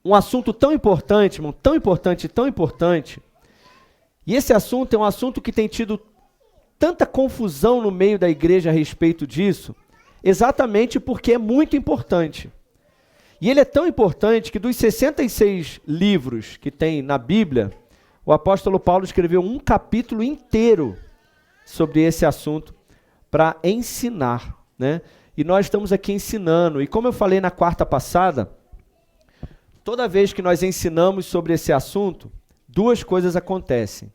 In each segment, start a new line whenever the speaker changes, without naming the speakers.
um assunto tão importante, irmão, tão importante, tão importante. E esse assunto é um assunto que tem tido tanta confusão no meio da igreja a respeito disso, exatamente porque é muito importante. E ele é tão importante que dos 66 livros que tem na Bíblia, o apóstolo Paulo escreveu um capítulo inteiro sobre esse assunto para ensinar, né? E nós estamos aqui ensinando. E como eu falei na quarta passada, toda vez que nós ensinamos sobre esse assunto, duas coisas acontecem.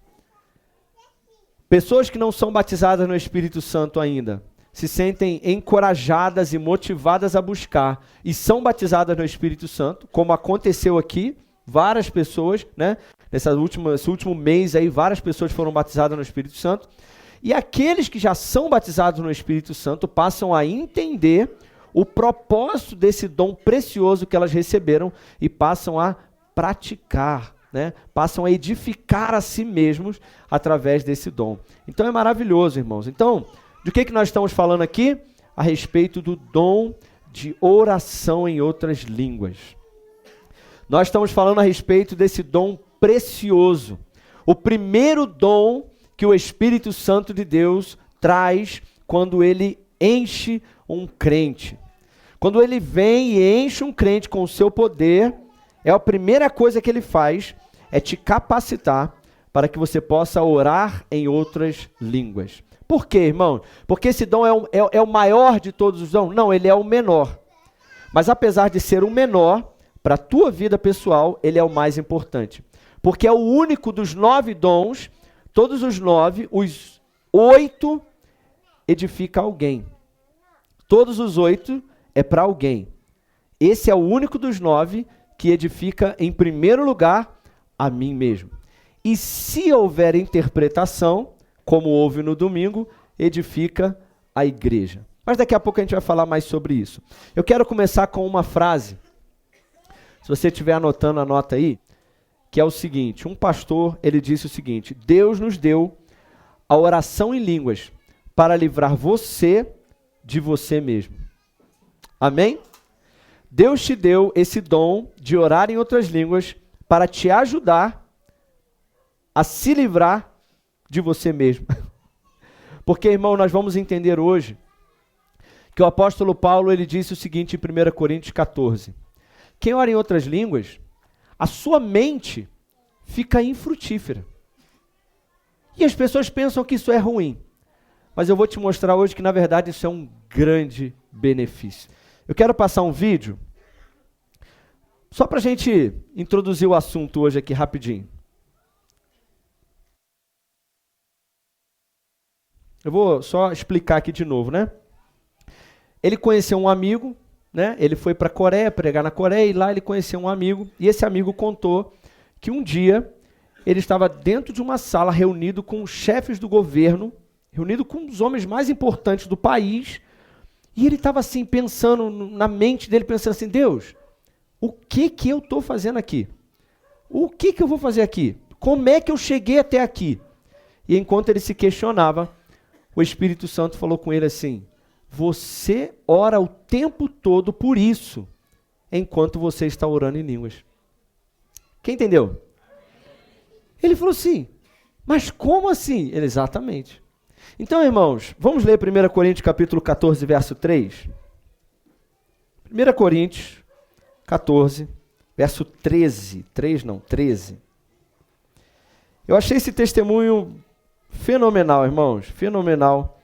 Pessoas que não são batizadas no Espírito Santo ainda se sentem encorajadas e motivadas a buscar e são batizadas no Espírito Santo, como aconteceu aqui, várias pessoas, né? Esse último mês aí, várias pessoas foram batizadas no Espírito Santo. E aqueles que já são batizados no Espírito Santo passam a entender o propósito desse dom precioso que elas receberam e passam a praticar, né? Passam a edificar a si mesmos através desse dom. Então é maravilhoso, irmãos. Então, de que nós estamos falando aqui? A respeito do dom de oração em outras línguas. Nós estamos falando a respeito desse dom precioso. O primeiro dom que o Espírito Santo de Deus traz quando ele enche um crente. Quando ele vem e enche um crente com o seu poder, a primeira coisa que ele faz é te capacitar para que você possa orar em outras línguas. Por quê, irmão? Porque esse dom é o maior de todos os dons? Não, ele é o menor. Mas apesar de ser o menor, para a tua vida pessoal, ele é o mais importante. Porque é o único dos 9 dons, todos os 9, os 8 edifica alguém. Todos os 8 é para alguém. Esse é o único dos 9 que edifica, em primeiro lugar, a mim mesmo. E se houver interpretação, como houve no domingo, edifica a igreja. Mas daqui a pouco a gente vai falar mais sobre isso. Eu quero começar com uma frase. Se você estiver anotando, anota aí, que é o seguinte: um pastor, ele disse o seguinte: Deus nos deu a oração em línguas para livrar você de você mesmo. Amém? Deus te deu esse dom de orar em outras línguas para te ajudar a se livrar de você mesmo. Porque, irmão, nós vamos entender hoje que o apóstolo Paulo, ele disse o seguinte em 1 Coríntios 14. Quem ora em outras línguas, a sua mente fica infrutífera. E as pessoas pensam que isso é ruim. Mas eu vou te mostrar hoje que, na verdade, isso é um grande benefício. Eu quero passar um vídeo, só para a gente introduzir o assunto hoje aqui rapidinho. Eu vou só explicar aqui de novo, né? Ele conheceu um amigo, né? Ele foi para a Coreia, pregar na Coreia, e lá ele conheceu um amigo, e esse amigo contou que um dia ele estava dentro de uma sala reunido com chefes do governo, reunido com os homens mais importantes do país, e ele estava assim, pensando na mente dele, pensando assim: Deus, o que eu estou fazendo aqui? O que eu vou fazer aqui? Como é que eu cheguei até aqui? E enquanto ele se questionava, o Espírito Santo falou com ele assim: você ora o tempo todo por isso, enquanto você está orando em línguas. Quem entendeu? Ele falou assim: mas como assim? Ele, exatamente. Então, irmãos, vamos ler 1 Coríntios capítulo 14, verso 3. 1 Coríntios 14, verso 13. 3 não, 13. Eu achei esse testemunho fenomenal, irmãos, fenomenal,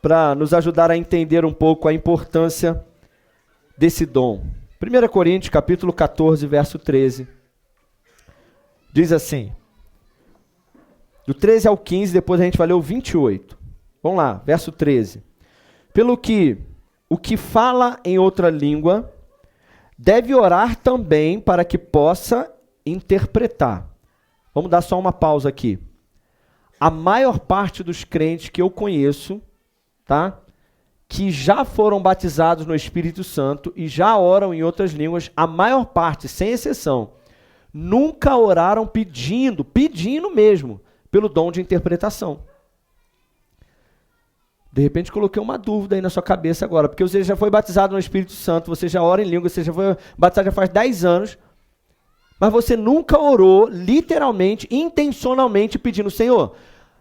para nos ajudar a entender um pouco a importância desse dom. 1 Coríntios, capítulo 14, verso 13, diz assim, do 13 ao 15, depois a gente vai ler o 28. Vamos lá, verso 13. Pelo que o que fala em outra língua deve orar também para que possa interpretar. Vamos dar só uma pausa aqui. A maior parte dos crentes que eu conheço, tá, que já foram batizados no Espírito Santo e já oram em outras línguas, a maior parte, sem exceção, nunca oraram pedindo mesmo, pelo dom de interpretação. De repente coloquei uma dúvida aí na sua cabeça agora, porque você já foi batizado no Espírito Santo, você já ora em língua, você já foi batizado já faz 10 anos, mas você nunca orou literalmente, intencionalmente pedindo, Senhor,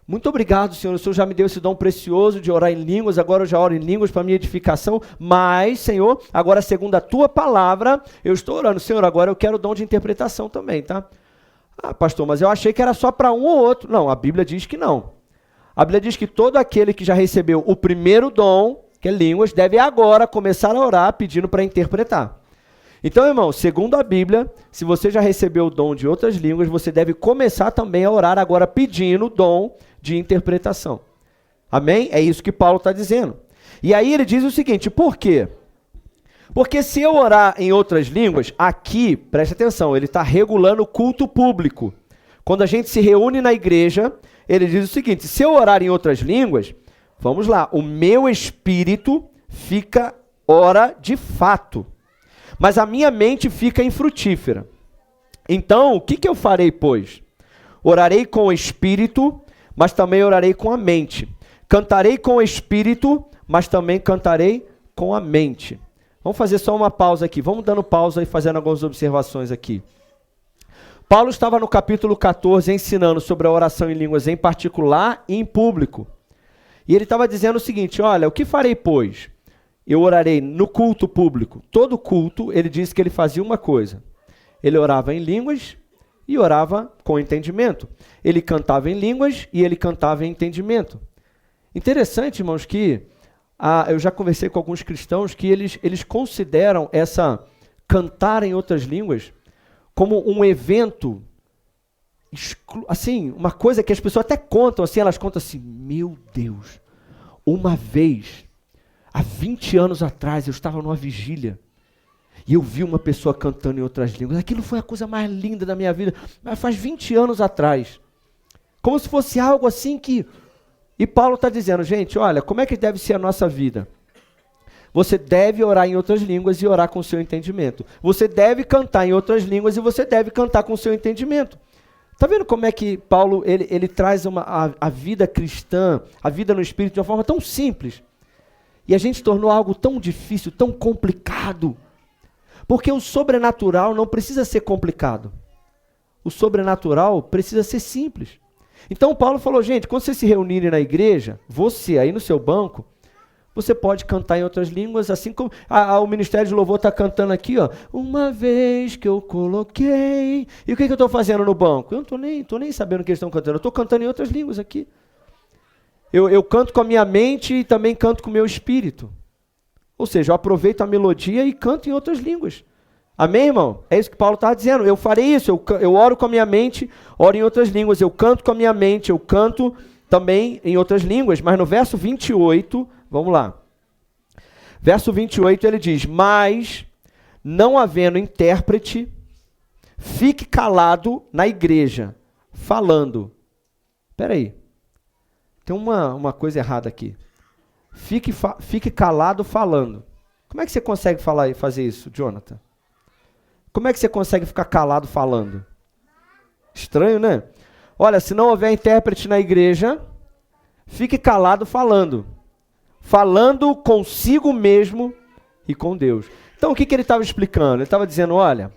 muito obrigado, Senhor, o Senhor já me deu esse dom precioso de orar em línguas, agora eu já oro em línguas para minha edificação, mas, Senhor, agora segundo a tua palavra, eu estou orando, Senhor, agora eu quero o dom de interpretação também, tá? Ah, pastor, mas eu achei que era só para um ou outro. Não, a Bíblia diz que não. A Bíblia diz que todo aquele que já recebeu o primeiro dom, que é línguas, deve agora começar a orar pedindo para interpretar. Então, irmão, segundo a Bíblia, se você já recebeu o dom de outras línguas, você deve começar também a orar agora pedindo o dom de interpretação. Amém? É isso que Paulo está dizendo. E aí ele diz o seguinte, por quê? Porque se eu orar em outras línguas, aqui, preste atenção, ele está regulando o culto público. Quando a gente se reúne na igreja, ele diz o seguinte, se eu orar em outras línguas, vamos lá, o meu espírito ora de fato, mas a minha mente fica infrutífera. Então, o que eu farei, pois? Orarei com o espírito, mas também orarei com a mente. Cantarei com o espírito, mas também cantarei com a mente. Vamos fazer só uma pausa aqui. Vamos dando pausa e fazendo algumas observações aqui. Paulo estava no capítulo 14 ensinando sobre a oração em línguas em particular e em público. E ele estava dizendo o seguinte, olha, o que farei, pois? Eu orarei no culto público. Todo culto, ele disse que ele fazia uma coisa. Ele orava em línguas e orava com entendimento. Ele cantava em línguas e ele cantava em entendimento. Interessante, irmãos, que eu já conversei com alguns cristãos que eles consideram essa cantar em outras línguas como um evento, assim, uma coisa que as pessoas até contam, assim, elas contam assim, meu Deus, uma vez, há 20 anos atrás, eu estava numa vigília e eu vi uma pessoa cantando em outras línguas. Aquilo foi a coisa mais linda da minha vida, mas faz 20 anos atrás. Como se fosse algo assim que... E Paulo está dizendo, gente, olha, como é que deve ser a nossa vida? Você deve orar em outras línguas e orar com o seu entendimento. Você deve cantar em outras línguas e você deve cantar com o seu entendimento. Está vendo como é que Paulo ele traz a vida cristã, a vida no Espírito de uma forma tão simples? E a gente tornou algo tão difícil, tão complicado. Porque o sobrenatural não precisa ser complicado. O sobrenatural precisa ser simples. Então Paulo falou, gente, quando vocês se reunirem na igreja, você aí no seu banco, você pode cantar em outras línguas, assim como o Ministério de Louvor está cantando aqui, ó. Uma vez que eu coloquei... E o que eu estou fazendo no banco? Eu não estou nem sabendo o que eles estão cantando, eu estou cantando em outras línguas aqui. Eu canto com a minha mente e também canto com o meu espírito. Ou seja, eu aproveito a melodia e canto em outras línguas. Amém, irmão? É isso que Paulo está dizendo. Eu farei isso, eu oro com a minha mente, oro em outras línguas. Eu canto com a minha mente, eu canto também em outras línguas. Mas no verso 28, vamos lá. Verso 28 ele diz, mas não havendo intérprete, fique calado na igreja, falando. Espera aí, tem uma coisa errada aqui. Fique calado falando. Como é que você consegue falar e fazer isso, Jonathan? Como é que você consegue ficar calado falando? Estranho, né? Olha, se não houver intérprete na igreja, fique calado falando. Falando consigo mesmo e com Deus. Então, o que ele estava explicando? Ele estava dizendo, olha,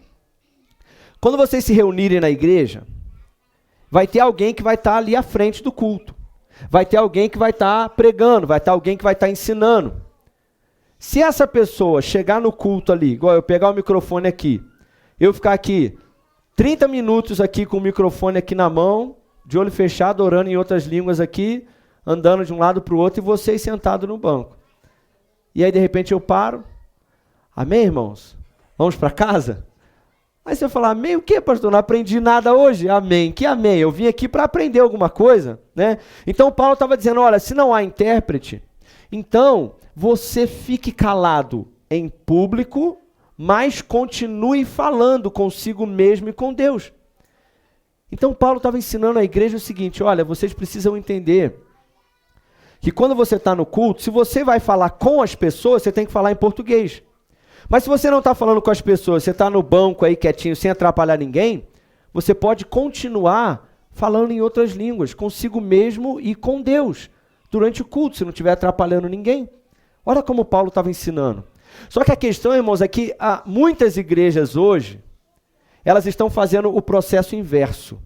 quando vocês se reunirem na igreja, vai ter alguém que vai estar ali à frente do culto. Vai ter alguém que vai estar pregando, vai ter alguém que vai estar ensinando. Se essa pessoa chegar no culto ali, igual eu pegar o microfone aqui, eu ficar aqui 30 minutos aqui com o microfone aqui na mão, de olho fechado, orando em outras línguas aqui, andando de um lado para o outro, e vocês sentados no banco. E aí, de repente, eu paro. Amém, irmãos? Vamos para casa? Aí você vai falar, amém o quê, pastor? Não aprendi nada hoje? Amém. Que amém? Eu vim aqui para aprender alguma coisa, né? Então, Paulo estava dizendo, olha, se não há intérprete, então você fique calado em público, mas continue falando consigo mesmo e com Deus. Então, Paulo estava ensinando à igreja o seguinte, olha, vocês precisam entender que quando você está no culto, se você vai falar com as pessoas, você tem que falar em português. Mas se você não está falando com as pessoas, você está no banco aí quietinho, sem atrapalhar ninguém, você pode continuar falando em outras línguas, consigo mesmo e com Deus, durante o culto, se não estiver atrapalhando ninguém. Olha como Paulo estava ensinando. Só que a questão, irmãos, é que há muitas igrejas hoje, elas estão fazendo o processo inverso.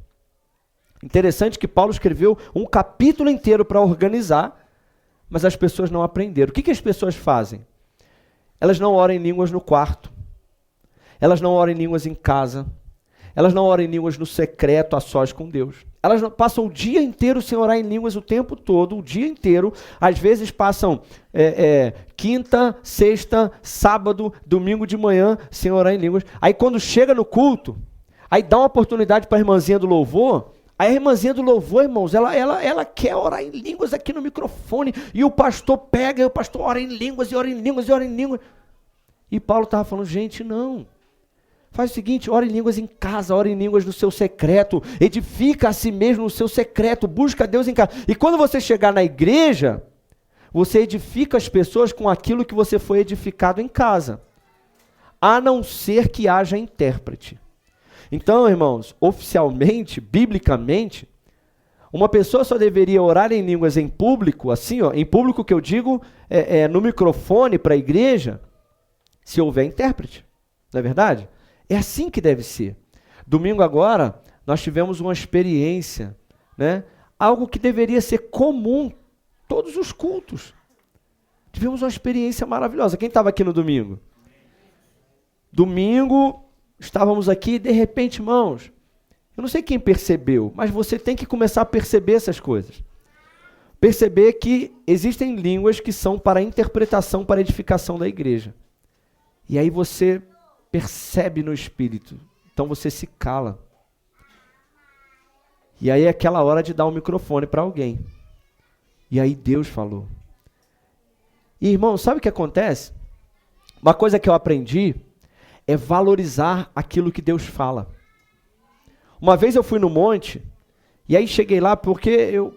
Interessante que Paulo escreveu um capítulo inteiro para organizar, mas as pessoas não aprenderam. O que as pessoas fazem? Elas não oram em línguas no quarto, elas não oram em línguas em casa, elas não oram em línguas no secreto, a sós com Deus. Elas passam o dia inteiro sem orar em línguas o tempo todo, o dia inteiro. Às vezes passam quinta, sexta, sábado, domingo de manhã sem orar em línguas. Aí quando chega no culto, aí dá uma oportunidade para a irmãzinha do louvor. Aí a irmãzinha do louvor, irmãos, ela quer orar em línguas aqui no microfone. E o pastor pega, e o pastor ora em línguas, e ora em línguas, e ora em línguas. E Paulo estava falando, gente, não. Faz o seguinte, ora em línguas em casa, ora em línguas no seu secreto, edifica a si mesmo no seu secreto, busca Deus em casa. E quando você chegar na igreja, você edifica as pessoas com aquilo que você foi edificado em casa, a não ser que haja intérprete. Então, irmãos, oficialmente, biblicamente, uma pessoa só deveria orar em línguas em público, assim, ó, em público que eu digo, no microfone para a igreja, se houver intérprete, não é verdade? É assim que deve ser. Domingo agora, nós tivemos uma experiência, né? Algo que deveria ser comum, todos os cultos. Tivemos uma experiência maravilhosa. Quem estava aqui no domingo? Domingo, estávamos aqui e de repente, irmãos, eu não sei quem percebeu, mas você tem que começar a perceber essas coisas. Perceber que existem línguas que são para interpretação, para edificação da igreja. E aí você percebe no espírito, então você se cala. E aí é aquela hora de dar um microfone para alguém. E aí Deus falou. E irmão, sabe o que acontece? Uma coisa que eu aprendi é valorizar aquilo que Deus fala. Uma vez eu fui no monte, e aí cheguei lá porque eu,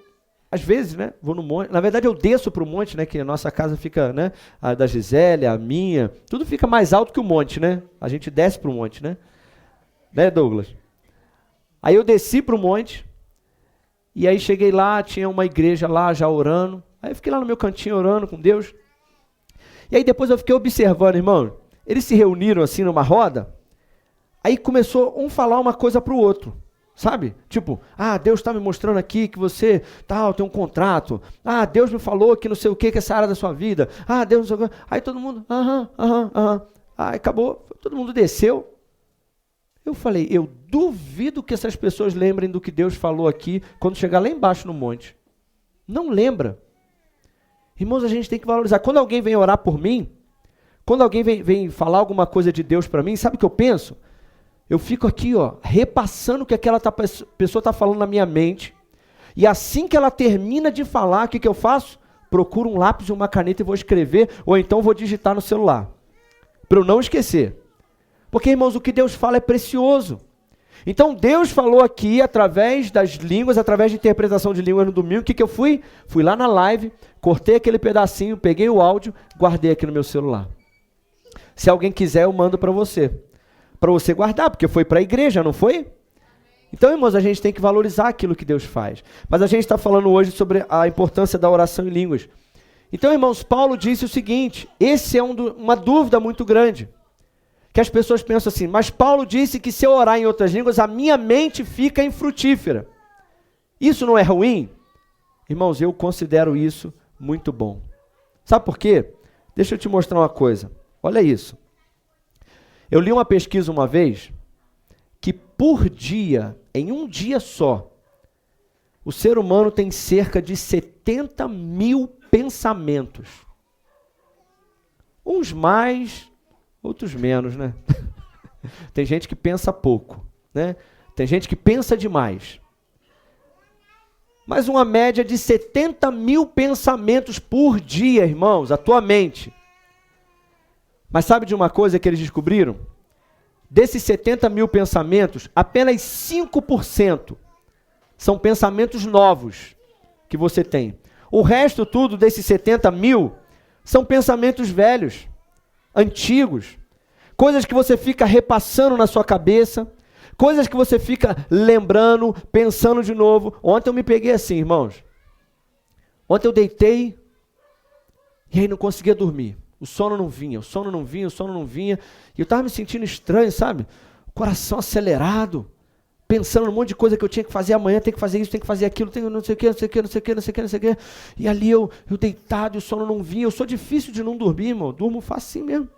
às vezes, né, vou no monte, na verdade eu desço para o monte, né, que a nossa casa fica, né, a da Gisele, a minha, tudo fica mais alto que o monte, né, a gente desce para o monte, né, Douglas? Aí eu desci para o monte, e aí cheguei lá, tinha uma igreja lá já orando, aí eu fiquei lá no meu cantinho orando com Deus, e aí depois eu fiquei observando, irmão, eles se reuniram assim numa roda, aí começou um falar uma coisa para o outro. Sabe? Tipo, Deus está me mostrando aqui que você tem um contrato. Deus me falou que não sei o que é essa área da sua vida. Deus não sei o que. Aí todo mundo, Aí acabou, todo mundo desceu. Eu falei, eu duvido que essas pessoas lembrem do que Deus falou aqui quando chegar lá embaixo no monte. Não lembra. Irmãos, a gente tem que valorizar. Quando alguém vem orar por mim, quando alguém vem falar alguma coisa de Deus para mim, sabe o que eu penso? Eu fico aqui, repassando o que aquela pessoa está falando na minha mente. E assim que ela termina de falar, o que eu faço? Procuro um lápis e uma caneta e vou escrever, ou então vou digitar no celular. Para eu não esquecer. Porque, irmãos, o que Deus fala é precioso. Então, Deus falou aqui, através das línguas, através de interpretação de línguas no domingo, o que eu fui? Fui lá na live, cortei aquele pedacinho, peguei o áudio, guardei aqui no meu celular. Se alguém quiser, eu mando para você guardar, porque foi para a igreja, não foi? Então, irmãos, a gente tem que valorizar aquilo que Deus faz. Mas a gente está falando hoje sobre a importância da oração em línguas. Então, irmãos, Paulo disse o seguinte, esse é uma dúvida muito grande, que as pessoas pensam assim, mas Paulo disse que se eu orar em outras línguas, a minha mente fica infrutífera. Isso não é ruim? Irmãos, eu considero isso muito bom. Sabe por quê? Deixa eu te mostrar uma coisa. Olha isso. Eu li uma pesquisa uma vez que por dia, em um dia só, o ser humano tem cerca de 70 mil pensamentos. Uns mais, outros menos, né? Tem gente que pensa pouco, né? Tem gente que pensa demais. Mas uma média de 70 mil pensamentos por dia, irmãos, a tua mente. Mas sabe de uma coisa que eles descobriram? Desses 70 mil pensamentos, apenas 5% são pensamentos novos que você tem. O resto tudo desses 70 mil são pensamentos velhos, antigos, coisas que você fica repassando na sua cabeça, coisas que você fica lembrando, pensando de novo. Ontem eu me peguei assim, irmãos. Ontem eu deitei e aí não conseguia dormir. O sono não vinha, e eu estava me sentindo estranho, sabe? coração acelerado, pensando num monte de coisa que eu tinha que fazer amanhã, tem que fazer isso, tem que fazer aquilo, tem não sei o que, não sei o que, não sei o que, não sei o que, não sei o que. E ali eu deitado e o sono não vinha. Eu sou difícil de não dormir, irmão. Eu durmo facinho mesmo.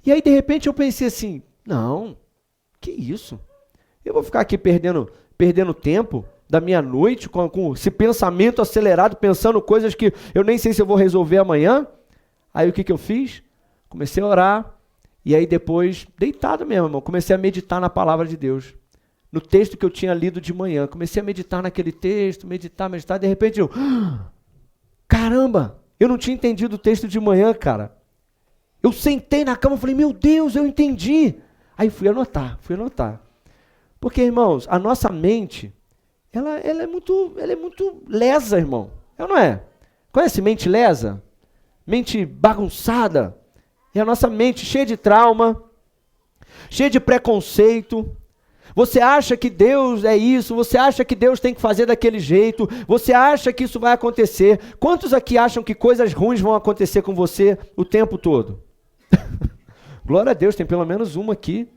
E aí, de repente, eu pensei assim, não, que isso? Eu vou ficar aqui perdendo tempo da minha noite com esse pensamento acelerado, pensando coisas que eu nem sei se eu vou resolver amanhã. Aí o que eu fiz? Comecei a orar. E aí depois, deitado mesmo, irmão, comecei a meditar na palavra de Deus. No texto que eu tinha lido de manhã. Comecei a meditar naquele texto, meditar. De repente eu... Caramba! Eu não tinha entendido o texto de manhã, cara. Eu sentei na cama e falei, meu Deus, eu entendi. Aí fui anotar. Porque, irmãos, a nossa mente, ela é muito lesa, irmão. É ou não é? Conhece mente lesa? Mente bagunçada? É a nossa mente cheia de trauma, cheia de preconceito. Você acha que Deus é isso, você acha que Deus tem que fazer daquele jeito, você acha que isso vai acontecer. Quantos aqui acham que coisas ruins vão acontecer com você o tempo todo? Glória a Deus, tem pelo menos uma aqui.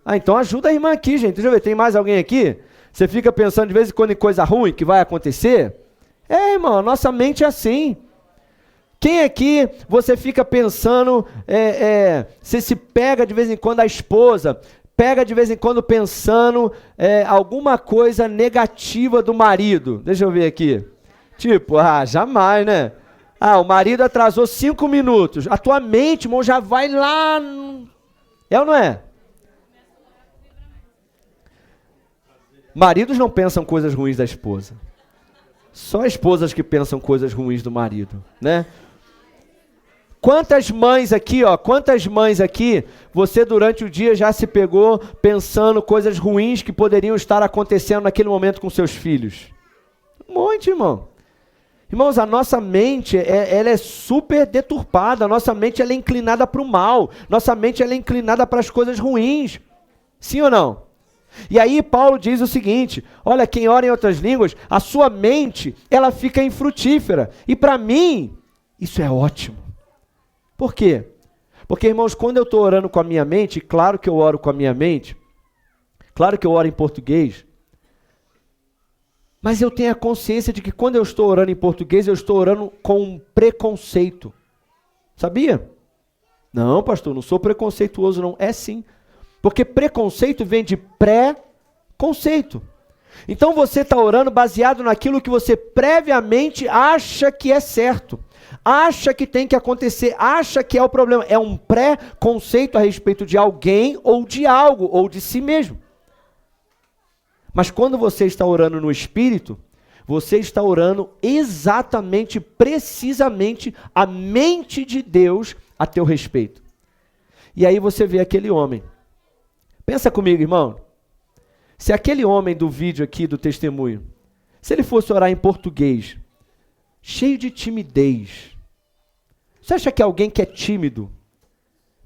Então ajuda a irmã aqui, gente. Deixa eu ver, tem mais alguém aqui? Você fica pensando de vez em quando em coisa ruim que vai acontecer? Irmão, a nossa mente é assim. Quem aqui você fica pensando, você se pega de vez em quando a esposa, pega de vez em quando pensando alguma coisa negativa do marido? Deixa eu ver aqui. Tipo, jamais, né? O marido atrasou 5 minutos. A tua mente, irmão, já vai lá. É ou não é? Maridos não pensam coisas ruins da esposa. Só esposas que pensam coisas ruins do marido, né? Quantas mães aqui, você durante o dia já se pegou pensando coisas ruins que poderiam estar acontecendo naquele momento com seus filhos? Um monte, irmão. Irmãos, a nossa mente, ela é super deturpada, a nossa mente ela é inclinada para o mal, nossa mente ela é inclinada para as coisas ruins. Sim ou não? E aí Paulo diz o seguinte, olha, quem ora em outras línguas, a sua mente, ela fica infrutífera. E para mim, isso é ótimo. Por quê? Porque, irmãos, quando eu estou orando com a minha mente, claro que eu oro com a minha mente, claro que eu oro em português, mas eu tenho a consciência de que quando eu estou orando em português, eu estou orando com um preconceito. Sabia? Não, pastor, não sou preconceituoso não. É sim. Porque preconceito vem de pré-conceito. Então você está orando baseado naquilo que você previamente acha que é certo. Acha que tem que acontecer, acha que é o problema. É um pré-conceito a respeito de alguém ou de algo, ou de si mesmo. Mas quando você está orando no Espírito, você está orando exatamente, precisamente, a mente de Deus a teu respeito. E aí você vê aquele homem. Pensa comigo, irmão. Se aquele homem do vídeo aqui, do testemunho, se ele fosse orar em português, cheio de timidez, você acha que alguém que é tímido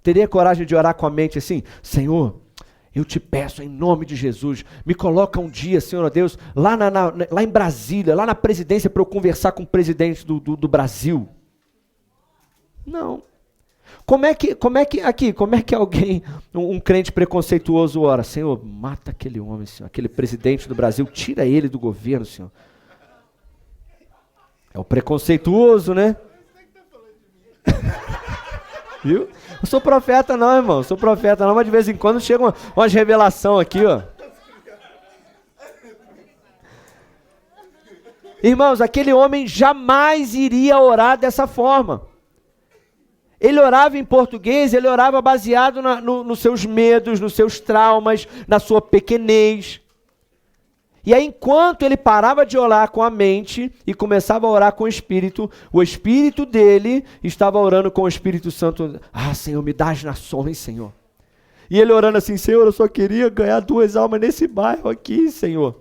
teria coragem de orar com a mente assim? Senhor, eu te peço em nome de Jesus, me coloca um dia, Senhor Deus, lá em Brasília, lá na presidência para eu conversar com o presidente do Brasil. Não. Como é que alguém, um crente preconceituoso ora? Senhor, mata aquele homem, Senhor, aquele presidente do Brasil, tira ele do governo, Senhor. É o preconceituoso, né? Viu? Não sou profeta não, irmão. Sou profeta não, mas de vez em quando chegam umas revelações aqui, ó. Irmãos, aquele homem jamais iria orar dessa forma. Ele orava em português, ele orava baseado nos seus medos, nos seus traumas, na sua pequenez. E aí, enquanto ele parava de orar com a mente e começava a orar com o espírito dele estava orando com o Espírito Santo. Senhor, me dá as nações, Senhor. E ele orando assim, Senhor, eu só queria ganhar 2 almas nesse bairro aqui, Senhor.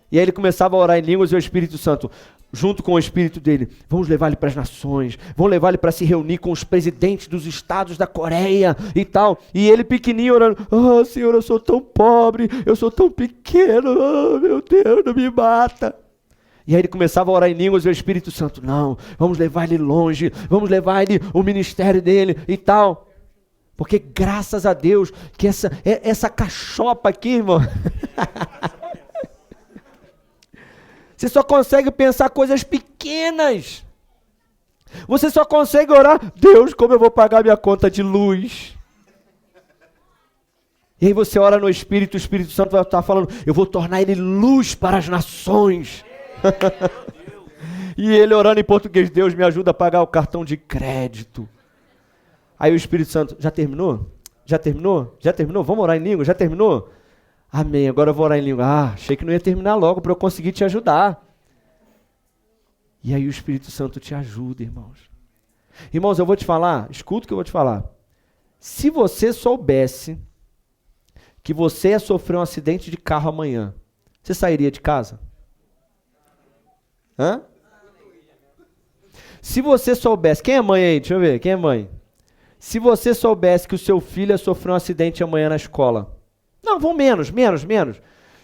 E aí ele começava a orar em línguas e o Espírito Santo, junto com o espírito dele, vamos levar ele para as nações, vamos levar ele para se reunir com os presidentes dos estados da Coreia e tal. E ele pequenininho orando, Senhor, eu sou tão pobre, eu sou tão pequeno, meu Deus, não me mata. E aí ele começava a orar em línguas e o Espírito Santo, não, vamos levar ele longe, vamos levar ele, o ministério dele e tal. Porque graças a Deus que essa cachopa aqui, irmão, você só consegue pensar coisas pequenas. Você só consegue orar, Deus, como eu vou pagar minha conta de luz? E aí você ora no Espírito, o Espírito Santo vai estar falando, eu vou tornar ele luz para as nações. E ele orando em português, Deus me ajuda a pagar o cartão de crédito. Aí o Espírito Santo, já terminou? Já terminou? Já terminou? Vamos orar em língua? Já terminou? Amém, agora eu vou orar em língua. Achei que não ia terminar logo para eu conseguir te ajudar. E aí o Espírito Santo te ajuda, irmãos. Irmãos, eu vou te falar, escuta o que eu vou te falar. Se você soubesse que você ia sofrer um acidente de carro amanhã, você sairia de casa? Hã? Se você soubesse, quem é mãe aí? Deixa eu ver, quem é mãe? Se você soubesse que o seu filho ia sofrer um acidente amanhã na escola. Não, vão menos.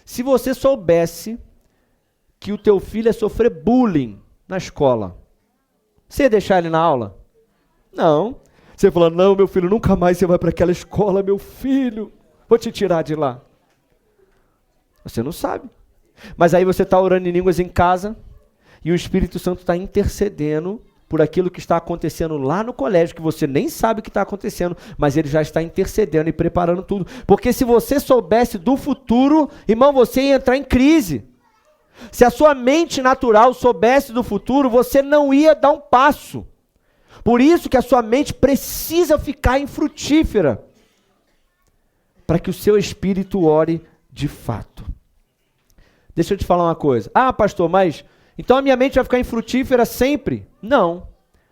Se você soubesse que o teu filho ia sofrer bullying na escola, você ia deixar ele na aula? Não. Você fala, não, meu filho, nunca mais você vai para aquela escola, meu filho. Vou te tirar de lá. Você não sabe. Mas aí você está orando em línguas em casa e o Espírito Santo está intercedendo por aquilo que está acontecendo lá no colégio, que você nem sabe o que está acontecendo, mas ele já está intercedendo e preparando tudo. Porque se você soubesse do futuro, irmão, você ia entrar em crise. Se a sua mente natural soubesse do futuro, você não ia dar um passo. Por isso que a sua mente precisa ficar infrutífera, para que o seu espírito ore de fato. Deixa eu te falar uma coisa. Pastor, mas então a minha mente vai ficar infrutífera sempre? Não.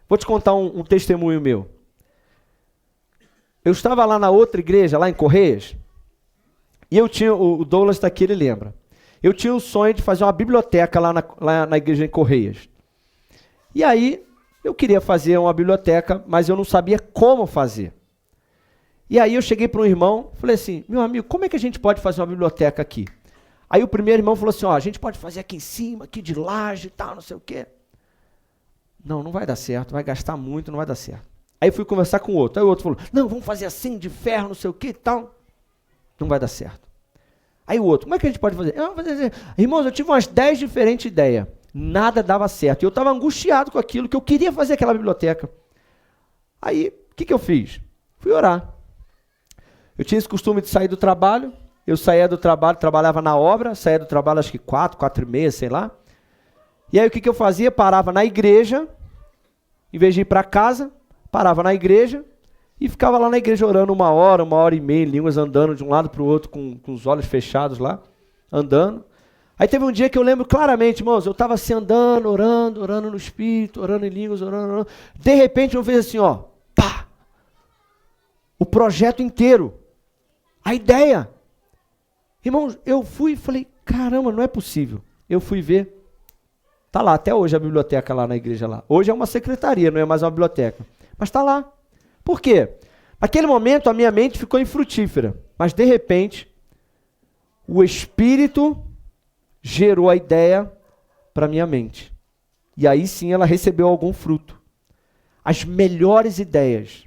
Vou te contar um testemunho meu. Eu estava lá na outra igreja, lá em Correias, e eu tinha, o Douglas está aqui, ele lembra. Eu tinha o sonho de fazer uma biblioteca lá na igreja em Correias. E aí, eu queria fazer uma biblioteca, mas eu não sabia como fazer. E aí eu cheguei para um irmão, falei assim, meu amigo, como é que a gente pode fazer uma biblioteca aqui? Aí o primeiro irmão falou assim, a gente pode fazer aqui em cima, aqui de laje e tal, não sei o quê. Não vai dar certo, vai gastar muito, não vai dar certo. Aí fui conversar com o outro, aí o outro falou, não, vamos fazer assim, de ferro, não sei o quê e tal. Não vai dar certo. Aí o outro, como é que a gente pode fazer? Vamos fazer assim. Irmãos, eu tive umas 10 diferentes ideias, nada dava certo. E eu estava angustiado com aquilo, que eu queria fazer aquela biblioteca. Aí, o que eu fiz? Fui orar. Eu tinha esse costume de sair do trabalho, eu saía do trabalho, trabalhava na obra, saía do trabalho acho que 4h30, sei lá. E aí o que eu fazia? Parava na igreja, em vez de ir para casa, parava na igreja e ficava lá na igreja orando 1h, 1h30 em línguas, andando de um lado para o outro com os olhos fechados lá, andando. Aí teve um dia que eu lembro claramente, irmãos, eu estava assim andando, orando no Espírito, orando em línguas, orando. De repente eu fiz assim, pá! O projeto inteiro, a ideia. Irmãos, eu fui e falei, caramba, não é possível. Eu fui ver, tá lá, até hoje a biblioteca lá na igreja lá. Hoje é uma secretaria, não é mais uma biblioteca. Mas tá lá. Por quê? Naquele momento a minha mente ficou infrutífera. Mas de repente, o Espírito gerou a ideia para minha mente. E aí sim ela recebeu algum fruto. As melhores ideias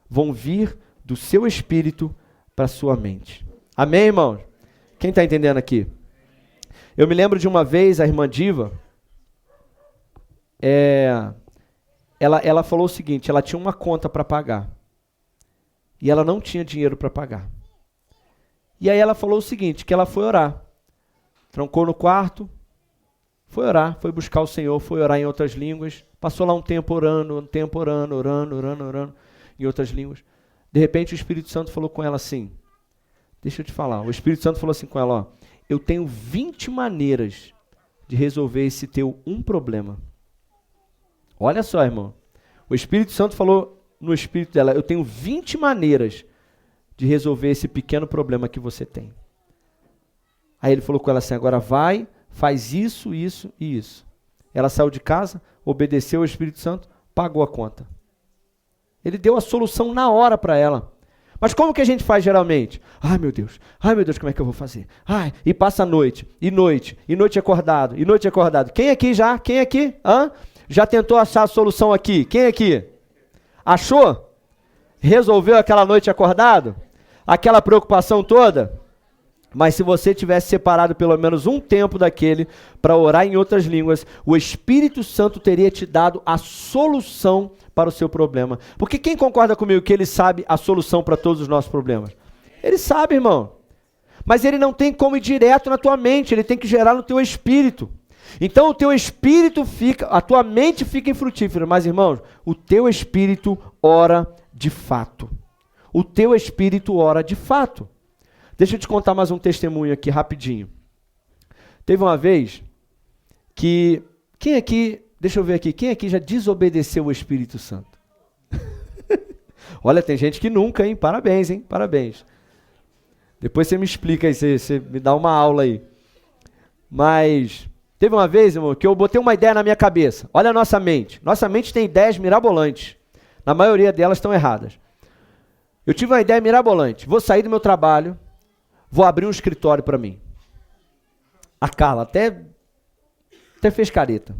vão vir do seu espírito para a sua mente. Amém, irmãos? Quem está entendendo aqui? Eu me lembro de uma vez, a irmã Diva, ela falou o seguinte, ela tinha uma conta para pagar. E ela não tinha dinheiro para pagar. E aí ela falou o seguinte, que ela foi orar. Trancou no quarto, foi orar, foi buscar o Senhor, foi orar em outras línguas. Passou lá um tempo orando em outras línguas. De repente o Espírito Santo falou com ela assim, deixa eu te falar, o Espírito Santo falou assim com ela, eu tenho 20 maneiras de resolver esse teu problema. Olha só, irmão, o Espírito Santo falou no espírito dela, eu tenho 20 maneiras de resolver esse pequeno problema que você tem. Aí ele falou com ela assim, agora vai, faz isso, isso e isso. Ela saiu de casa, obedeceu ao Espírito Santo, pagou a conta. Ele deu a solução na hora para ela. Mas como que a gente faz geralmente? Ai meu Deus, como é que eu vou fazer? E passa a noite acordado, Quem aqui já? Quem aqui? Já tentou achar a solução aqui? Quem aqui? Achou? Resolveu aquela noite acordado? Aquela preocupação toda? Mas se você tivesse separado pelo menos um tempo daquele para orar em outras línguas, o Espírito Santo teria te dado a solução para o seu problema. Porque quem concorda comigo que ele sabe a solução para todos os nossos problemas? Ele sabe, irmão. Mas ele não tem como ir direto na tua mente, ele tem que gerar no teu espírito. Então o teu espírito fica, a tua mente fica infrutífera. Mas, irmãos, o teu espírito ora de fato. O teu espírito ora de fato. Deixa eu te contar mais um testemunho aqui, rapidinho. Teve uma vez que... Quem aqui... Deixa eu ver aqui. Quem aqui já desobedeceu o Espírito Santo? Olha, tem gente que nunca, hein? Parabéns, hein? Parabéns. Depois você me explica aí, você me dá uma aula aí. Mas... Teve uma vez, irmão, que eu botei uma ideia na minha cabeça. Olha a nossa mente. Nossa mente tem ideias mirabolantes. Na maioria delas estão erradas. Eu tive uma ideia mirabolante. Vou sair do meu trabalho... Vou abrir um escritório para mim. A Carla até fez careta.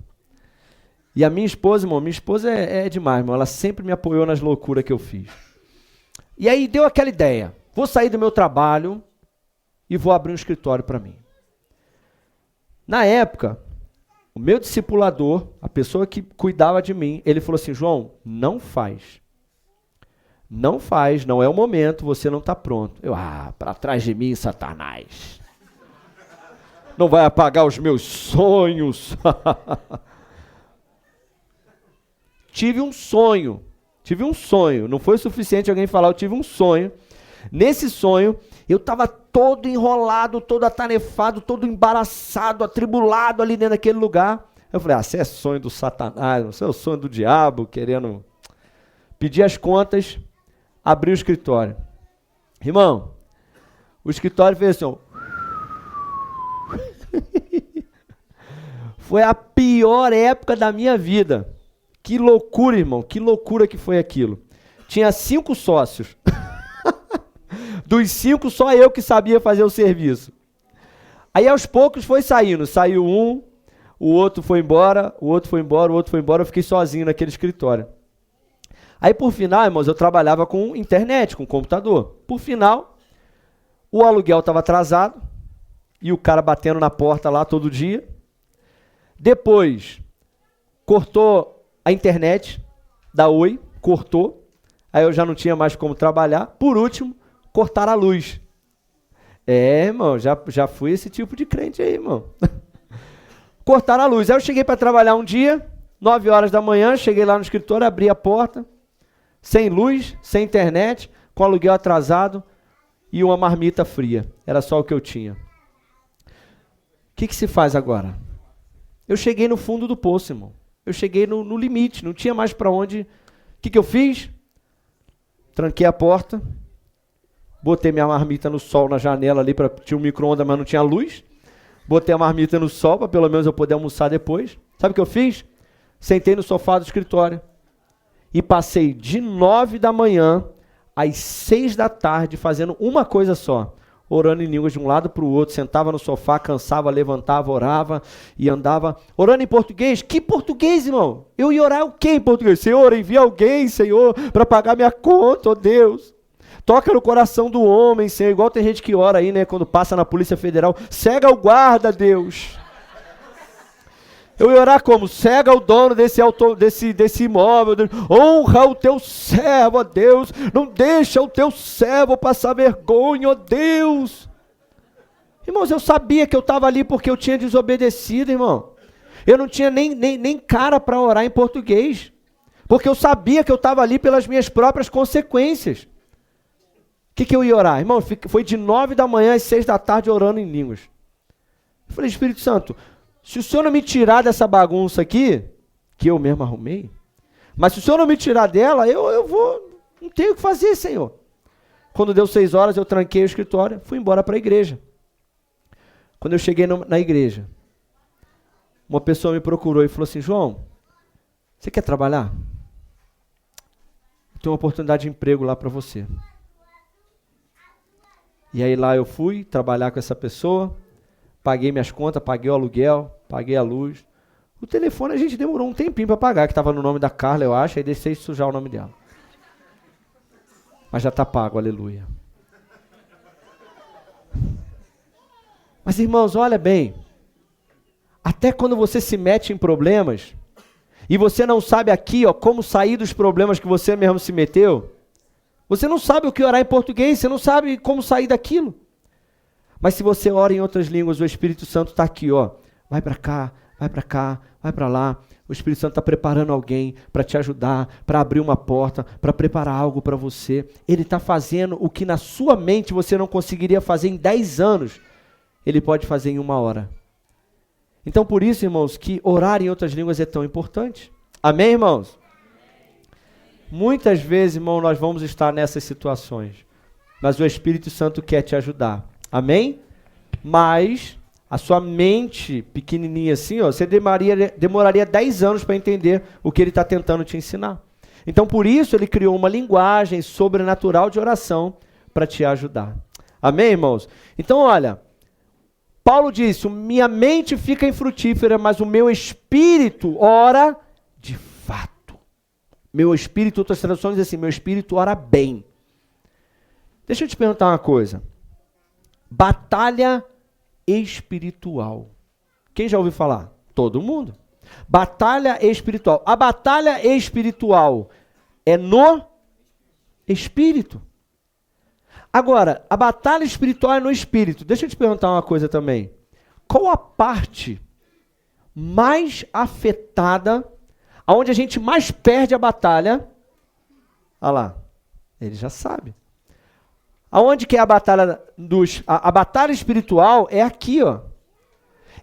E a minha esposa, irmão, minha esposa é demais, irmão. Ela sempre me apoiou nas loucuras que eu fiz. E aí deu aquela ideia. Vou sair do meu trabalho e vou abrir um escritório para mim. Na época, o meu discipulador, a pessoa que cuidava de mim, ele falou assim, João, não faz. Não faz, não é o momento, você não está pronto. Eu, para trás de mim, Satanás. Não vai apagar os meus sonhos. Tive um sonho. Não foi suficiente alguém falar, eu tive um sonho. Nesse sonho, eu estava todo enrolado, todo atarefado, todo embaraçado, atribulado ali dentro daquele lugar. Eu falei, isso é sonho do Satanás, isso é o sonho do diabo, querendo pedir as contas. Abri o escritório. Irmão, o escritório fez assim. Foi a pior época da minha vida. Que loucura, irmão. Que loucura que foi aquilo. Tinha 5 sócios. Dos 5, só eu que sabia fazer o serviço. Aí, aos poucos, foi saindo. Saiu um, o outro foi embora, o outro foi embora, o outro foi embora. Eu fiquei sozinho naquele escritório. Aí, por final, irmãos, eu trabalhava com internet, com computador. Por final, o aluguel estava atrasado e o cara batendo na porta lá todo dia. Depois, cortou a internet da Oi, cortou. Aí eu já não tinha mais como trabalhar. Por último, cortaram a luz. Irmão, já fui esse tipo de crente aí, irmão. Cortaram a luz. Aí eu cheguei para trabalhar um dia, 9 horas da manhã, cheguei lá no escritório, abri a porta. Sem luz, sem internet, com aluguel atrasado e uma marmita fria. Era só o que eu tinha. O que se faz agora? Eu cheguei no fundo do poço, irmão. Eu cheguei no limite, não tinha mais para onde. O que eu fiz? Tranquei a porta, botei minha marmita no sol na janela ali, tinha um micro-ondas, mas não tinha luz. Botei a marmita no sol para pelo menos eu poder almoçar depois. Sabe o que eu fiz? Sentei no sofá do escritório. E passei de 9 da manhã às 6 da tarde fazendo uma coisa só. Orando em línguas de um lado para o outro. Sentava no sofá, cansava, levantava, orava e andava. Orando em português? Que português, irmão? Eu ia orar o quê em português? Senhor, envia alguém, Senhor, para pagar minha conta, ó Deus. Toca no coração do homem, Senhor. Igual tem gente que ora aí, né? Quando passa na Polícia Federal. Cega o guarda, Deus. Eu ia orar como? Cega o dono desse imóvel. Deus. Honra o teu servo, ó Deus. Não deixa o teu servo passar vergonha, ó Deus. Irmãos, eu sabia que eu estava ali porque eu tinha desobedecido, irmão. Eu não tinha nem cara para orar em português. Porque eu sabia que eu estava ali pelas minhas próprias consequências. O que eu ia orar? Irmão, foi de 9 da manhã às 6 da tarde orando em línguas. Eu falei, Espírito Santo, se o Senhor não me tirar dessa bagunça aqui, que eu mesmo arrumei, mas se o Senhor não me tirar dela, eu vou, não tenho o que fazer, Senhor. Quando deu 6 horas, eu tranquei o escritório, fui embora para a igreja. Quando eu cheguei na igreja, uma pessoa me procurou e falou assim, João, você quer trabalhar? Tem uma oportunidade de emprego lá para você. E aí lá eu fui trabalhar com essa pessoa, paguei minhas contas, paguei o aluguel, paguei a luz. O telefone a gente demorou um tempinho para pagar, que estava no nome da Carla, eu acho, aí deixei sujar o nome dela. Mas já está pago, aleluia. Mas irmãos, olha bem, até quando você se mete em problemas, e você não sabe aqui, como sair dos problemas que você mesmo se meteu, você não sabe o que orar em português, você não sabe como sair daquilo. Mas se você ora em outras línguas, o Espírito Santo está aqui, vai para cá, vai para cá, vai para lá. O Espírito Santo está preparando alguém para te ajudar, para abrir uma porta, para preparar algo para você. Ele está fazendo o que na sua mente você não conseguiria fazer em 10 anos. Ele pode fazer em 1 hora. Então por isso, irmãos, que orar em outras línguas é tão importante. Amém, irmãos? Muitas vezes, irmão, nós vamos estar nessas situações. Mas o Espírito Santo quer te ajudar. Amém? Mas a sua mente pequenininha assim, você demoraria 10 anos para entender o que ele está tentando te ensinar. Então, por isso, ele criou uma linguagem sobrenatural de oração para te ajudar. Amém, irmãos? Então, olha, Paulo disse, minha mente fica infrutífera, mas o meu espírito ora de fato. Meu espírito, outras traduções dizem assim, meu espírito ora bem. Deixa eu te perguntar uma coisa. Batalha espiritual. Quem já ouviu falar? Todo mundo. Batalha espiritual. A batalha espiritual é no espírito. Agora, a batalha espiritual é no espírito. Deixa eu te perguntar uma coisa também. Qual a parte mais afetada, aonde a gente mais perde a batalha? Olha lá, ele já sabe. Aonde que é a batalha a batalha espiritual é aqui,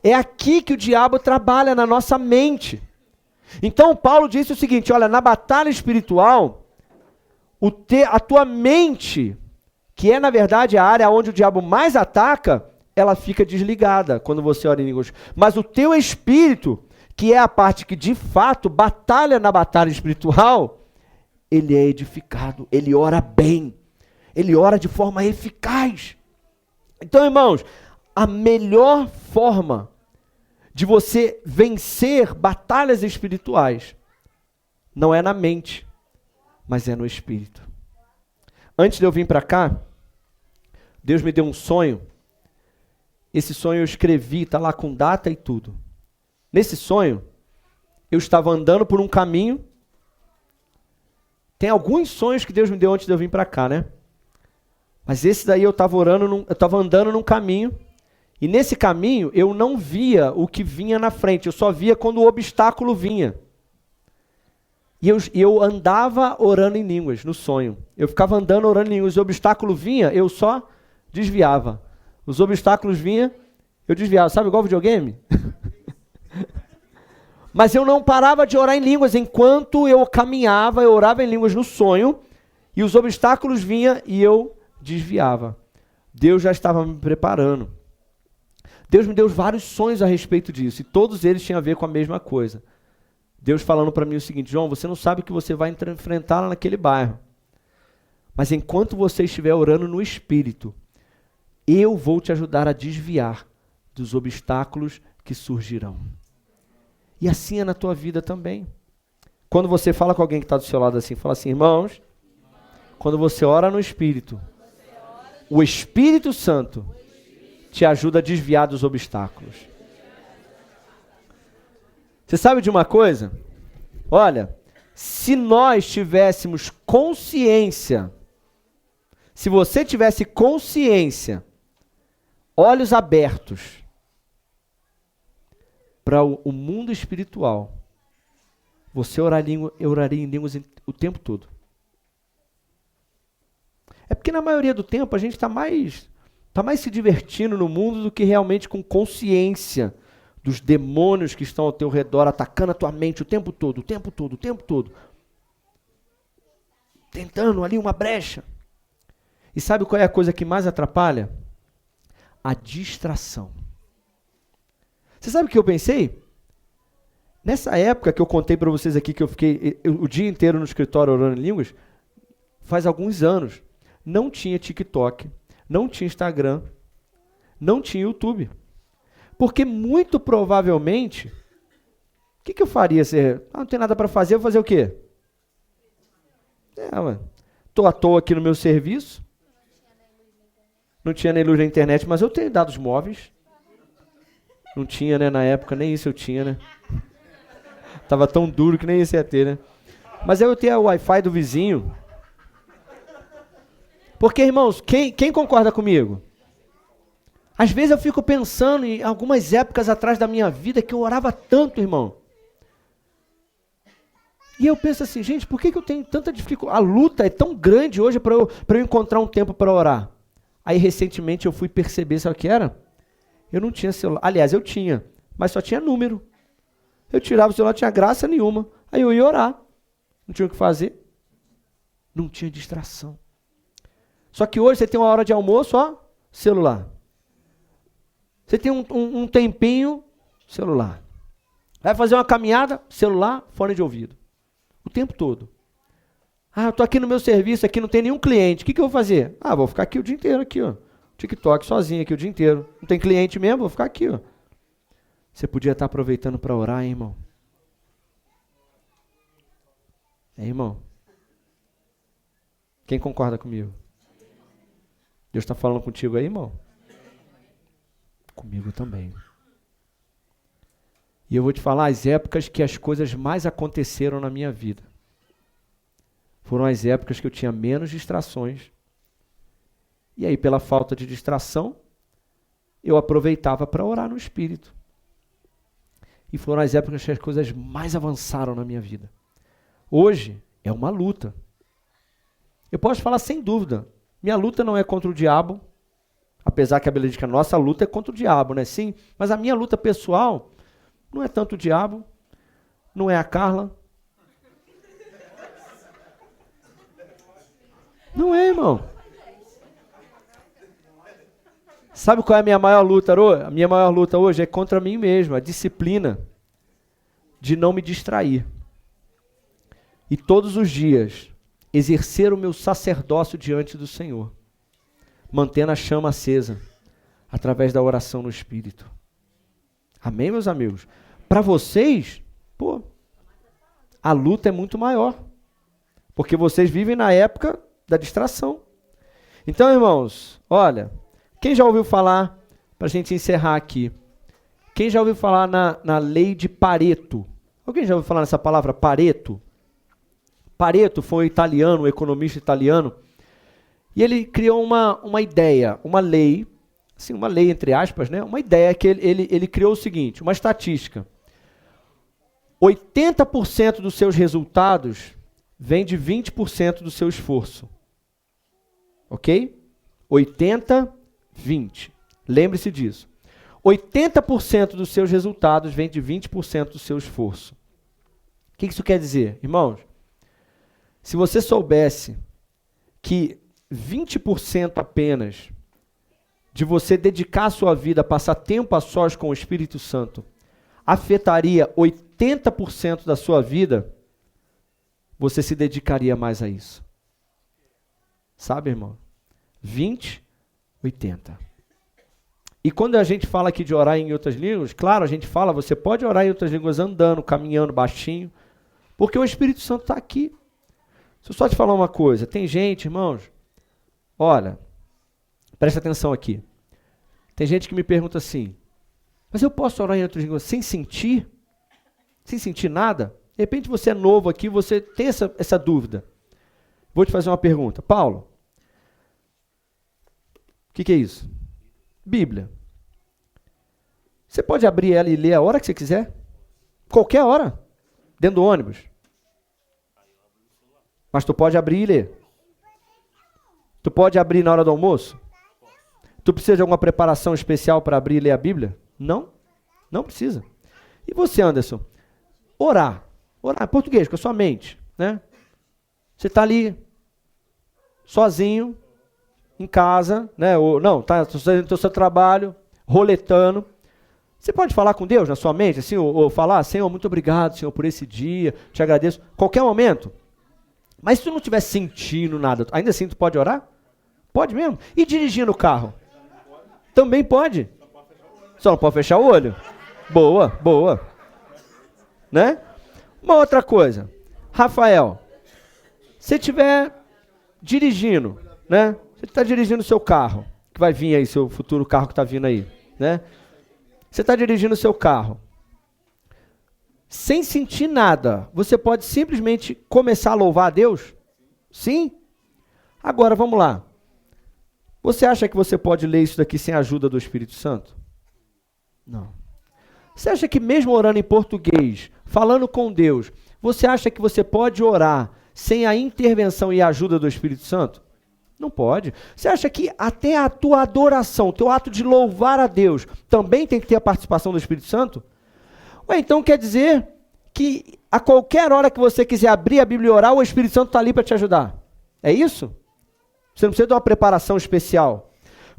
É aqui que o diabo trabalha na nossa mente. Então Paulo disse o seguinte, olha, na batalha espiritual, a tua mente, que é na verdade a área onde o diabo mais ataca, ela fica desligada quando você ora em línguas. Mas o teu espírito, que é a parte que de fato batalha na batalha espiritual, ele é edificado, ele ora bem. Ele ora de forma eficaz. Então, irmãos, a melhor forma de você vencer batalhas espirituais não é na mente, mas é no espírito. Antes de eu vir para cá, Deus me deu um sonho. Esse sonho eu escrevi, está lá com data e tudo. Nesse sonho, eu estava andando por um caminho. Tem alguns sonhos que Deus me deu antes de eu vir para cá, né? Mas esse daí eu estava andando num caminho, e nesse caminho eu não via o que vinha na frente, eu só via quando o obstáculo vinha. E eu andava orando em línguas, no sonho. Eu ficava andando orando em línguas, o obstáculo vinha, eu só desviava. Os obstáculos vinham, eu desviava. Sabe igual videogame? Mas eu não parava de orar em línguas, enquanto eu caminhava, eu orava em línguas no sonho, e os obstáculos vinham e eu desviava. Deus já estava me preparando. Deus me deu vários sonhos a respeito disso, e todos eles tinham a ver com a mesma coisa. Deus falando para mim o seguinte, João, você não sabe o que você vai enfrentar lá naquele bairro, mas enquanto você estiver orando no Espírito, eu vou te ajudar a desviar dos obstáculos que surgirão. E assim é na tua vida também. Quando você fala com alguém que está do seu lado assim, fala assim, irmãos, quando você ora no Espírito, o Espírito Santo te ajuda a desviar dos obstáculos. Você sabe de uma coisa? Olha, se nós tivéssemos consciência, se você tivesse consciência, olhos abertos para o mundo espiritual, você oraria em línguas o tempo todo. É porque na maioria do tempo a gente está mais se divertindo no mundo do que realmente com consciência dos demônios que estão ao teu redor, atacando a tua mente o tempo todo. Tentando ali uma brecha. E sabe qual é a coisa que mais atrapalha? A distração. Você sabe o que eu pensei? Nessa época que eu contei para vocês aqui, que eu fiquei o dia inteiro no escritório orando em línguas, faz alguns anos, não tinha TikTok, não tinha Instagram, não tinha YouTube. Porque muito provavelmente, o que eu faria? Não tem nada para fazer, eu vou fazer o quê? Estou à toa aqui no meu serviço. Não tinha nem luz na internet, mas eu tenho dados móveis. Não tinha, né? Na época, nem isso eu tinha, né? Tava tão duro que nem isso ia ter, né? Mas eu tenho o Wi-Fi do vizinho. Porque, irmãos, quem concorda comigo? Às vezes eu fico pensando em algumas épocas atrás da minha vida que eu orava tanto, irmão. E eu penso assim, gente, por que eu tenho tanta dificuldade? A luta é tão grande hoje para eu encontrar um tempo para orar. Aí, recentemente, eu fui perceber, sabe o que era? Eu não tinha celular. Aliás, eu tinha, mas só tinha número. Eu tirava o celular, não tinha graça nenhuma. Aí eu ia orar. Não tinha o que fazer. Não tinha distração. Só que hoje você tem uma hora de almoço, ó, celular. Você tem um tempinho, celular. Vai fazer uma caminhada, celular, fone de ouvido. O tempo todo. Ah, eu estou aqui no meu serviço, aqui não tem nenhum cliente. O que eu vou fazer? Ah, vou ficar aqui o dia inteiro, aqui, ó. TikTok sozinho aqui o dia inteiro. Não tem cliente mesmo, vou ficar aqui, ó. Você podia estar aproveitando para orar, hein, irmão? É, irmão? Quem concorda comigo? Deus está falando contigo aí, irmão? Comigo também. E eu vou te falar as épocas que as coisas mais aconteceram na minha vida. Foram as épocas que eu tinha menos distrações. E aí, pela falta de distração, eu aproveitava para orar no Espírito. E foram as épocas que as coisas mais avançaram na minha vida. Hoje é uma luta. Eu posso falar sem dúvida. Minha luta não é contra o diabo. Apesar que a Bíblia diz que a nossa luta é contra o diabo, né? Sim, mas a minha luta pessoal não é tanto o diabo, não é a Carla. Não é, irmão. Sabe qual é a minha maior luta hoje? A minha maior luta hoje é contra mim mesmo, a disciplina de não me distrair. E todos os dias exercer o meu sacerdócio diante do Senhor, mantendo a chama acesa, através da oração no Espírito. Amém, meus amigos? Para vocês, pô, a luta é muito maior, porque vocês vivem na época da distração. Então, irmãos, olha, quem já ouviu falar, para a gente encerrar aqui, quem já ouviu falar na lei de Pareto? Alguém já ouviu falar nessa palavra Pareto? Pareto foi um italiano, um economista italiano, e ele criou uma ideia, uma lei, assim, uma lei entre aspas, né? Uma ideia que ele criou o seguinte, uma estatística. 80% dos seus resultados vem de 20% do seu esforço. Ok? 80, 20. Lembre-se disso. 80% dos seus resultados vem de 20% do seu esforço. O que isso quer dizer? Irmãos, se você soubesse que 20% apenas de você dedicar a sua vida a passar tempo a sós com o Espírito Santo afetaria 80% da sua vida, você se dedicaria mais a isso. Sabe, irmão? 20, 80. E quando a gente fala aqui de orar em outras línguas, claro, a gente fala, você pode orar em outras línguas andando, caminhando, baixinho, porque o Espírito Santo está aqui. Se eu só te falar uma coisa, tem gente, irmãos, olha, presta atenção aqui. Tem gente que me pergunta assim, mas eu posso orar em outras línguas sem sentir? Sem sentir nada? De repente você é novo aqui, você tem essa dúvida. Vou te fazer uma pergunta. Paulo, o que é isso? Bíblia. Você pode abrir ela e ler a hora que você quiser? Qualquer hora. Dentro do ônibus. Mas tu pode abrir e ler. Tu pode abrir na hora do almoço? Tu precisa de alguma preparação especial para abrir e ler a Bíblia? Não. Não precisa. E você, Anderson? Orar. Orar em português, com a sua mente, né? Você está ali, sozinho, em casa, né? Ou não, está no seu trabalho, roletando. Você pode falar com Deus na sua mente, assim, ou falar, Senhor, muito obrigado, Senhor, por esse dia, te agradeço. Qualquer momento. Mas se tu não estiver sentindo nada, ainda assim tu pode orar? Pode mesmo? E dirigir no carro? Também pode. Só não pode fechar o olho. Boa, boa. Né? Uma outra coisa. Rafael, se tiver dirigindo, né? Você está dirigindo o seu carro, que vai vir aí, seu futuro carro que está vindo aí, né? Você está dirigindo o seu carro. Sem sentir nada, você pode simplesmente começar a louvar a Deus? Sim? Agora, vamos lá. Você acha que você pode ler isso daqui sem a ajuda do Espírito Santo? Não. Você acha que mesmo orando em português, falando com Deus, você acha que você pode orar sem a intervenção e a ajuda do Espírito Santo? Não pode. Você acha que até a tua adoração, o teu ato de louvar a Deus, também tem que ter a participação do Espírito Santo? Ué, então quer dizer que a qualquer hora que você quiser abrir a Bíblia e orar, o Espírito Santo está ali para te ajudar. É isso? Você não precisa de uma preparação especial.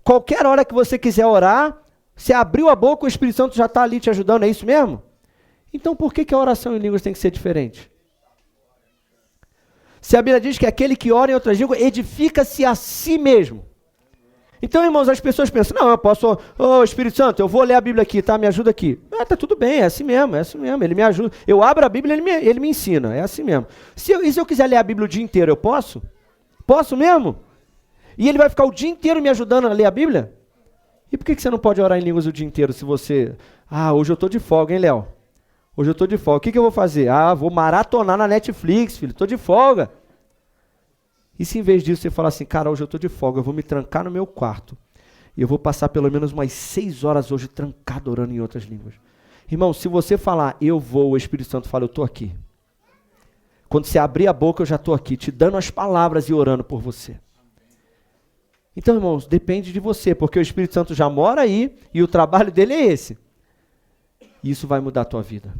Qualquer hora que você quiser orar, você abriu a boca, o Espírito Santo já está ali te ajudando, é isso mesmo? Então por que a oração em línguas tem que ser diferente? Se a Bíblia diz que aquele que ora em outras línguas edifica-se a si mesmo. Então, irmãos, as pessoas pensam, não, eu posso, Espírito Santo, eu vou ler a Bíblia aqui, tá? Me ajuda aqui. Ah, tá tudo bem, é assim mesmo, ele me ajuda. Eu abro a Bíblia, ele me ensina, é assim mesmo. E se eu quiser ler a Bíblia o dia inteiro, eu posso? Posso mesmo? E ele vai ficar o dia inteiro me ajudando a ler a Bíblia? E por que você não pode orar em línguas o dia inteiro se você... hoje eu estou de folga, hein, Léo? Hoje eu estou de folga. O que eu vou fazer? Vou maratonar na Netflix, filho. Estou de folga. E se em vez disso você falar assim, cara, hoje eu estou de folga, eu vou me trancar no meu quarto. E eu vou passar pelo menos umas 6 horas hoje trancado orando em outras línguas. Irmão, se você falar, eu vou, o Espírito Santo fala, eu estou aqui. Quando você abrir a boca, eu já estou aqui, te dando as palavras e orando por você. Então, irmãos, depende de você, porque o Espírito Santo já mora aí e o trabalho dele é esse. E isso vai mudar a tua vida.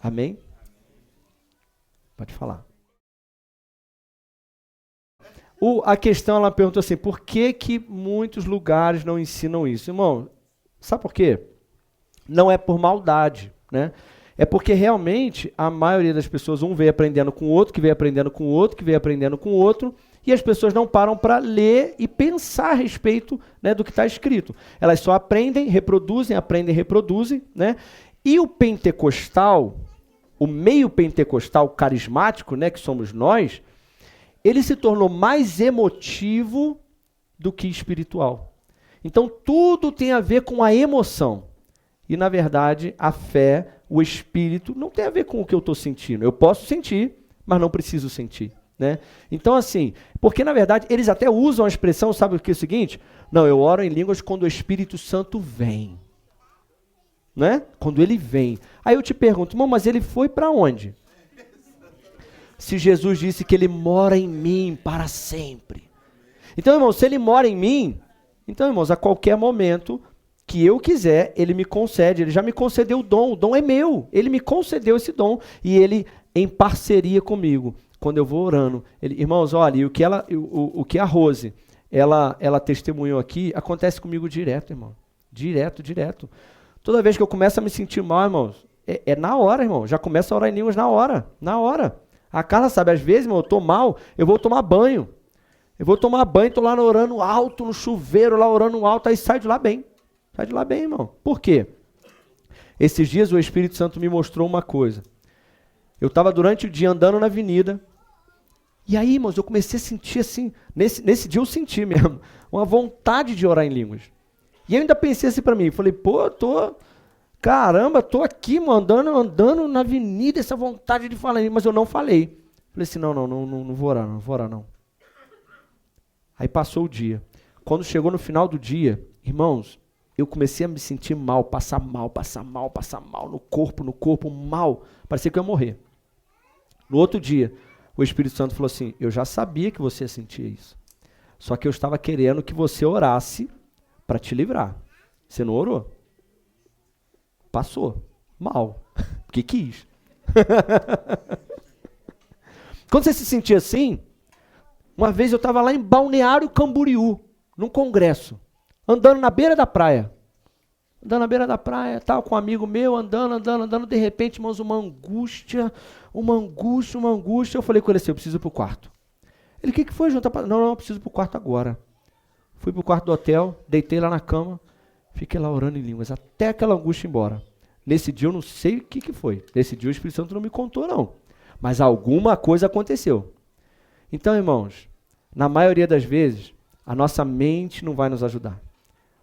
Amém? Pode falar. A questão, ela perguntou assim, por que muitos lugares não ensinam isso? Irmão, sabe por quê? Não é por maldade, né? É porque realmente a maioria das pessoas, um veio aprendendo com o outro, que veio aprendendo com o outro, que veio aprendendo com o outro, e as pessoas não param para ler e pensar a respeito, né, do que está escrito. Elas só aprendem, reproduzem, né? E o pentecostal, o meio pentecostal carismático, né, que somos nós, ele se tornou mais emotivo do que espiritual. Então tudo tem a ver com a emoção. E na verdade a fé, o espírito, não tem a ver com o que eu estou sentindo. Eu posso sentir, mas não preciso sentir. Né? Então assim, porque na verdade eles até usam a expressão, sabe o que é o seguinte? Não, eu oro em línguas quando o Espírito Santo vem. Né? Quando ele vem. Aí eu te pergunto, irmão, mas ele foi para onde? Se Jesus disse que ele mora em mim para sempre. Então, irmão, se ele mora em mim, então, irmãos, a qualquer momento que eu quiser, ele me concede. Ele já me concedeu o dom é meu. Ele me concedeu esse dom e ele em parceria comigo. Quando eu vou orando, irmãos, olha, o que a Rose, ela testemunhou aqui, acontece comigo direto, irmão. Direto. Toda vez que eu começo a me sentir mal, irmãos, é na hora, irmão. Já começo a orar em línguas na hora. A Carla sabe, às vezes, irmão, eu tô mal, eu vou tomar banho. Tô lá orando alto, no chuveiro, lá orando alto, aí sai de lá bem. Irmão. Por quê? Esses dias o Espírito Santo me mostrou uma coisa. Eu estava durante o dia andando na avenida, e aí, irmãos, eu comecei a sentir assim, nesse dia eu senti mesmo, uma vontade de orar em línguas. E eu ainda pensei assim para mim, falei, caramba, tô aqui, mano, andando na avenida, essa vontade de falar, mas eu não falei. Falei assim, não vou orar, não. Aí passou o dia. Quando chegou no final do dia, irmãos, eu comecei a me sentir mal, passar mal, no corpo, mal. Parecia que eu ia morrer. No outro dia, o Espírito Santo falou assim, eu já sabia que você ia sentir isso. Só que eu estava querendo que você orasse para te livrar. Você não orou? Passou. Mal. Porque quis. Quando você se sentia assim, uma vez eu estava lá em Balneário Camboriú, num congresso, andando na beira da praia, tal, com um amigo meu, andando, de repente, irmãos, uma angústia. Eu falei com ele assim, eu preciso ir para o quarto. Ele, o que foi, João? Não, eu preciso ir para o quarto agora. Fui para o quarto do hotel, deitei lá na cama, fiquei lá orando em línguas, até aquela angústia ir embora. Nesse dia eu não sei o que foi. Nesse dia o Espírito Santo não me contou, não. Mas alguma coisa aconteceu. Então, irmãos, Na maioria das vezes, a nossa mente não vai nos ajudar.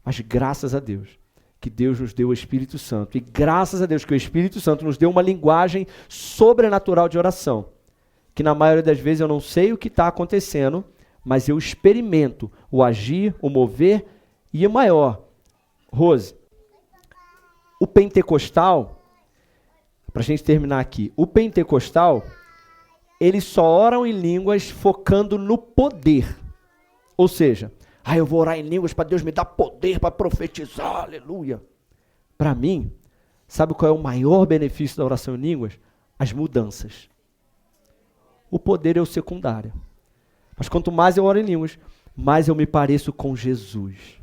Mas graças a Deus, que Deus nos deu o Espírito Santo. E graças a Deus que o Espírito Santo nos deu uma linguagem sobrenatural de oração. Que na maioria das vezes eu não sei o que está acontecendo, mas eu experimento o agir, o mover e o maior. Rose, o pentecostal, para a gente terminar aqui, o pentecostal, eles só oram em línguas focando no poder. Ou seja, eu vou orar em línguas para Deus me dar poder para profetizar, aleluia. Para mim, sabe qual é o maior benefício da oração em línguas? As mudanças. O poder é o secundário. Mas quanto mais eu oro em línguas, mais eu me pareço com Jesus.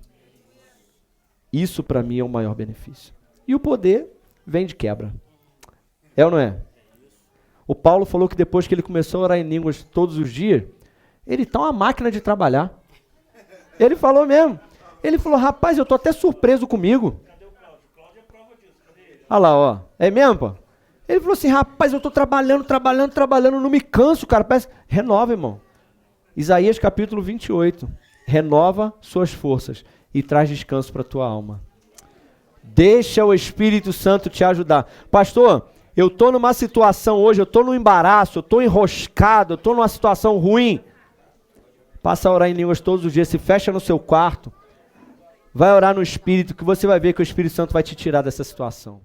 Isso para mim é o maior benefício. E o poder vem de quebra. É ou não é? O Paulo falou que depois que ele começou a orar em línguas todos os dias, ele está uma máquina de trabalhar. Ele falou mesmo. Ele falou, rapaz, eu estou até surpreso comigo. Cadê o Cláudio? O Cláudio é prova disso. Cadê ele? Olha lá, ó. É mesmo, pô? Ele falou assim, rapaz, eu estou trabalhando, não me canso, cara. Parece... Renova, irmão. Isaías capítulo 28. Renova suas forças e traz descanso para a tua alma. Deixa o Espírito Santo te ajudar. Pastor, eu estou numa situação hoje, eu estou num embaraço, eu estou enroscado, eu estou numa situação ruim. Passa a orar em línguas todos os dias, se fecha no seu quarto. Vai orar no Espírito, que você vai ver que o Espírito Santo vai te tirar dessa situação.